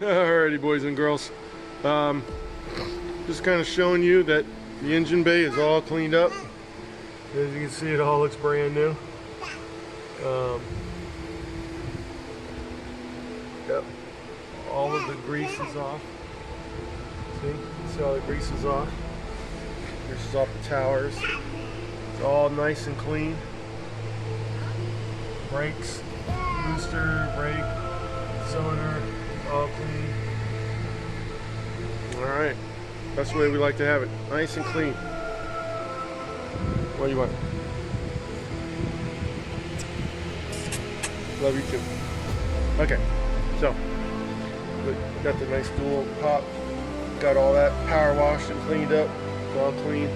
Alrighty, boys and girls. Just kind of showing you that the engine bay is all cleaned up. As you can see, it all looks brand new. Yep. All of the grease is off. See all the grease is off. Grease is off the towers. It's all nice and clean. Brakes, booster, brake, cylinder, all clean. Alright, that's the way we like to have it. Nice and clean. What do you want? Love you too. Okay, so we got the nice dual pop. Got all that power washed and cleaned up. It's all clean.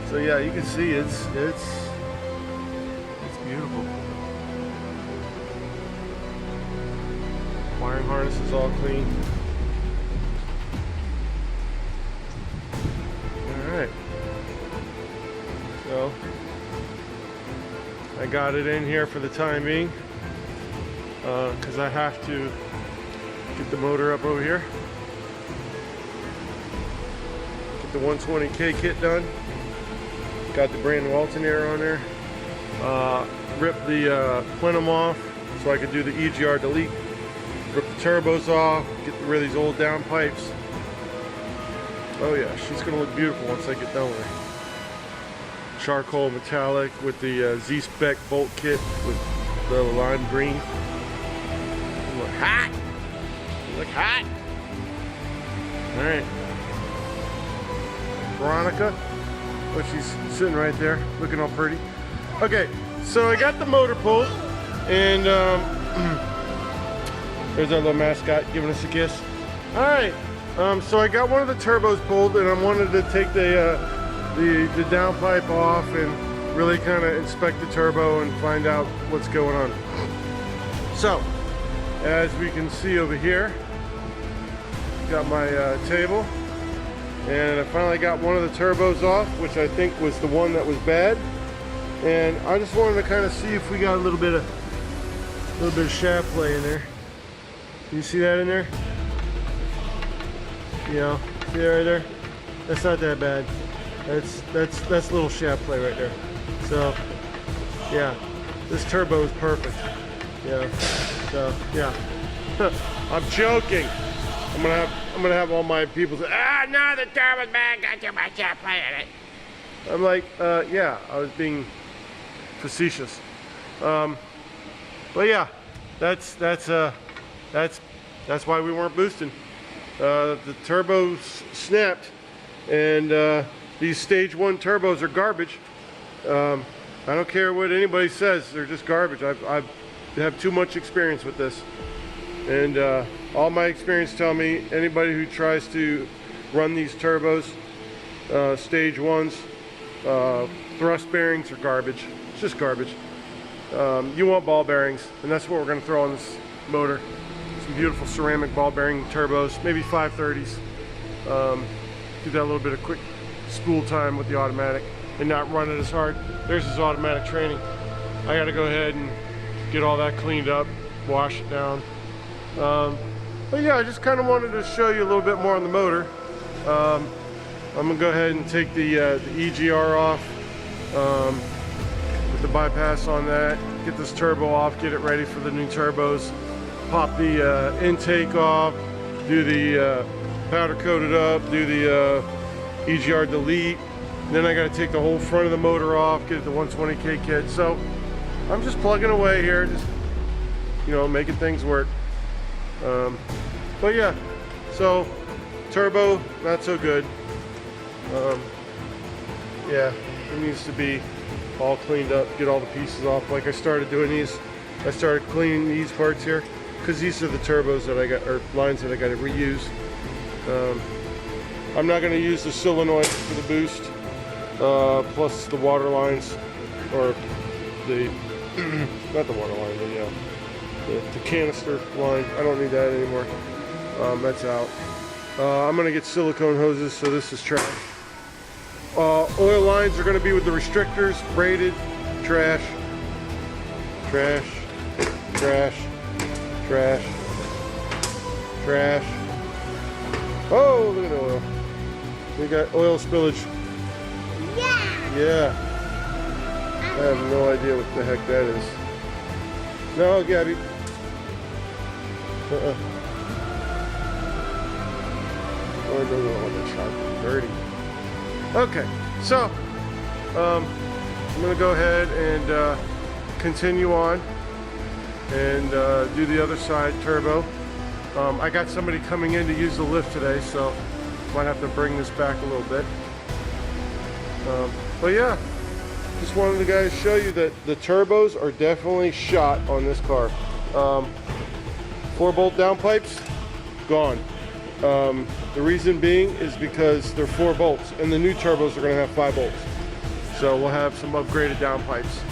So yeah, you can see it's beautiful. Wiring harness is all clean. Alright. So I got it in here for the time being. Because I have to get the motor up over here. Get the 120K kit done. Got the brand new alternator on there. Ripped the plenum off so I could do the EGR delete. Rip the turbos off, get rid of these old down pipes. Oh yeah, she's gonna look beautiful once I get done with her. Charcoal metallic with the Z-Spec bolt kit with the lime green. Look hot! Look hot! Alright. Veronica. Oh, she's sitting right there, looking all pretty. Okay, so I got the motor pulled, and there's our little mascot giving us a kiss. Alright, so I got one of the turbos pulled, and I wanted to take the downpipe off and really kind of inspect the turbo and find out what's going on. So, as we can see over here, got my table, and I finally got one of the turbos off, which I think was the one that was bad. And I just wanted to kind of see if we got a little bit of shaft play in there. You see that in there? You know, see that right there? That's not that bad. That's little shaft play right there. So yeah, this turbo is perfect. Yeah. So yeah. I'm joking. I'm gonna have all my people say, no, the turbo's bad, got too much shaft play in it. I'm like, yeah, I was being facetious. But yeah, that's why we weren't boosting. The turbos snapped, and these stage 1 turbos are garbage. I don't care what anybody says, they're just garbage. I have too much experience with this, and all my experience tell me anybody who tries to run these turbos, stage 1s, thrust bearings are garbage. It's just garbage. You want ball bearings, and that's what we're going to throw on this motor. Some beautiful ceramic ball bearing turbos, maybe 530s. Do that a little bit of quick spool time with the automatic and not run it as hard. There's his automatic training. I got to go ahead and get all that cleaned up, wash it down. But yeah, I just kind of wanted to show you a little bit more on the motor. I'm gonna go ahead and take the EGR off, put the bypass on that, get this turbo off, get it ready for the new turbos, pop the intake off, do the powder coat it up, do the EGR delete, and then I got to take the whole front of the motor off, get the 120K kit. So I'm just plugging away here, just making things work. But yeah, so turbo not so good. Yeah, it needs to be all cleaned up, get all the pieces off. Like I started doing these, I started cleaning these parts here because these are the turbos that I got, or lines that I got to reuse. I'm not going to use the solenoid for the boost, plus the water lines, or the not the water line, the canister line. I don't need that anymore. That's out. I'm going to get silicone hoses, so this is trash. Oil lines are going to be with the restrictors, braided, trash, trash, trash, trash, trash. Oh, look at the oil. We got oil spillage. Yeah. I have no idea what the heck that is. No, Gabby. Or no, that shot dirty. Okay, so I'm gonna go ahead and continue on and do the other side turbo. I got somebody coming in to use the lift today, so might have to bring this back a little bit. But yeah, just wanted to guys show you that the turbos are definitely shot on this car. 4-bolt downpipes, gone. The reason being is because they're 4 bolts, and the new turbos are going to have 5 bolts. So we'll have some upgraded downpipes.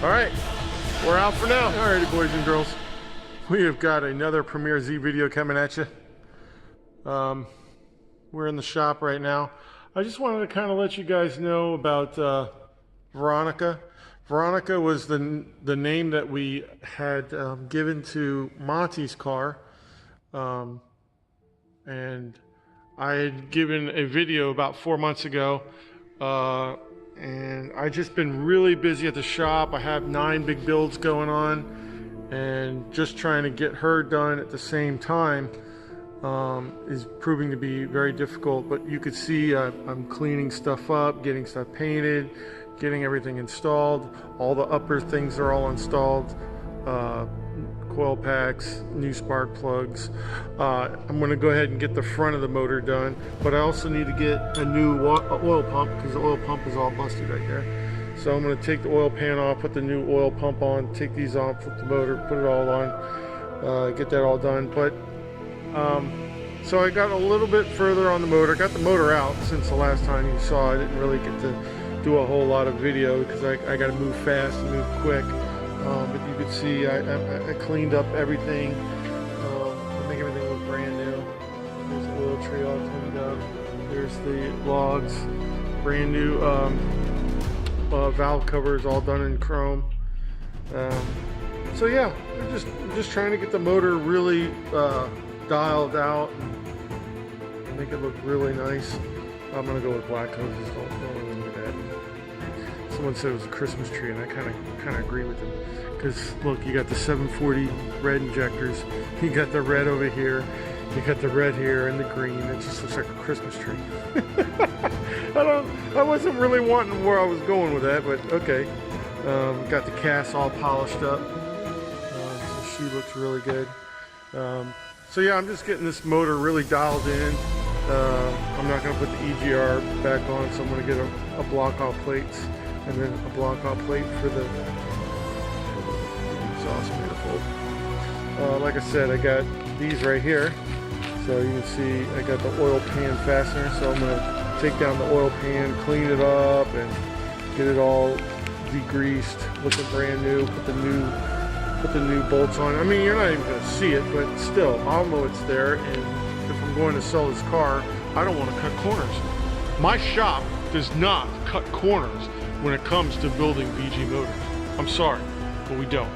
All right, we're out for now. All righty, boys and girls, we have got another Premiere Z video coming at you. We're in the shop right now. I just wanted to kind of let you guys know about Veronica. Veronica was the name that we had given to Monty's car. And I had given a video about 4 months ago, and I just been really busy at the shop. I have 9 big builds going on, and just trying to get her done at the same time is proving to be very difficult. But you could see I'm cleaning stuff up, getting stuff painted, getting everything installed. All the upper things are all installed. Coil packs, new spark plugs. I'm going to go ahead and get the front of the motor done, but I also need to get a new oil pump because the oil pump is all busted right there. So I'm going to take the oil pan off, put the new oil pump on, take these off, flip the motor, put it all on, get that all done. But so I got a little bit further on the motor. Got the motor out since the last time you saw. I didn't really get to do a whole lot of video because I got to move fast and move quick. But you can see I cleaned up everything. I think everything looks brand new. There's the oil tree all cleaned up. There's the logs, brand new valve covers all done in chrome. So yeah, we're just trying to get the motor really dialed out and make it look really nice. I'm gonna go with black hoses. Don't really look at that. Someone said it was a Christmas tree, and I kind of agree with them. Because look, you got the 740 red injectors, you got the red over here, you got the red here and the green. It just looks like a Christmas tree. I wasn't really wanting where I was going with that, but okay. Got the cast all polished up, so she looks really good. So yeah, I'm just getting this motor really dialed in. I'm not going to put the EGR back on, so I'm going to get a block off plates, and then a block off plate for the exhaust manifold. Like I said, I got these right here, so you can see I got the oil pan fastener. So I'm going to take down the oil pan, clean it up, and get it all degreased, looking brand new. Put the new bolts on. I mean, you're not even going to see it, but still, I'll know it's there. And if I'm going to sell this car, I don't want to cut corners. My shop does not cut corners when it comes to building VG motors. I'm sorry, but we don't.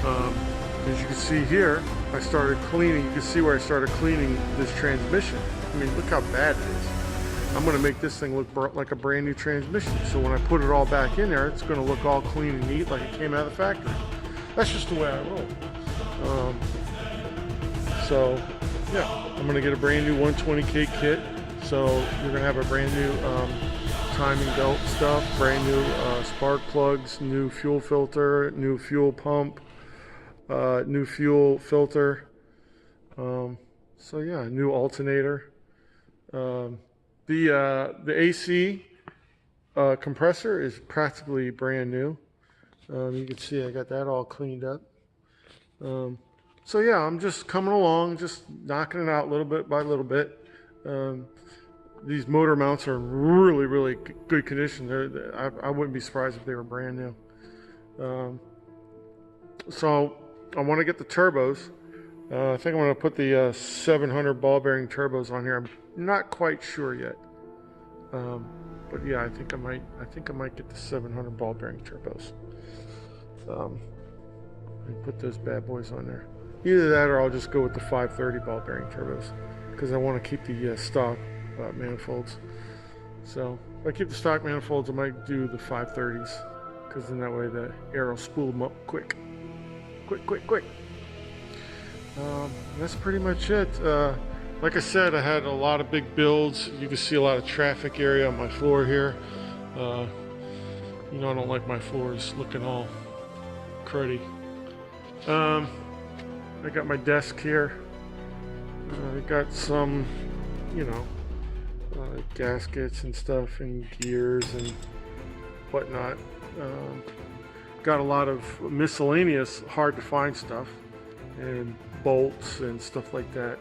As you can see here, I started cleaning. You can see where I started cleaning this transmission. I mean, look how bad it is. I'm going to make this thing look like a brand new transmission. So when I put it all back in there, it's going to look all clean and neat like it came out of the factory. That's just the way I roll. So yeah, I'm going to get a brand new 120K kit. So you're going to have a brand new timing belt stuff, brand new spark plugs, new fuel filter, new fuel pump, new fuel filter. So yeah, new alternator. The AC compressor is practically brand new. You can see I got that all cleaned up. So yeah, I'm just coming along, just knocking it out little bit by little bit. These motor mounts are really, really good condition. I wouldn't be surprised if they were brand new. So I want to get the turbos. I think I'm going to put the 700 ball bearing turbos on here. I'm not quite sure yet. But yeah, I think I might get the 700 ball bearing turbos. And put those bad boys on there. Either that or I'll just go with the 530 ball bearing turbos because I want to keep the stock manifolds. So if I keep the stock manifolds, I might do the 530s because then that way the air will spool them up quick. That's pretty much it. Like I said, I had a lot of big builds. You can see a lot of traffic area on my floor here. You know, I don't like my floors looking all cruddy. I got my desk here. I got some, you know, gaskets and stuff and gears and whatnot. Got a lot of miscellaneous hard to find stuff and bolts and stuff like that.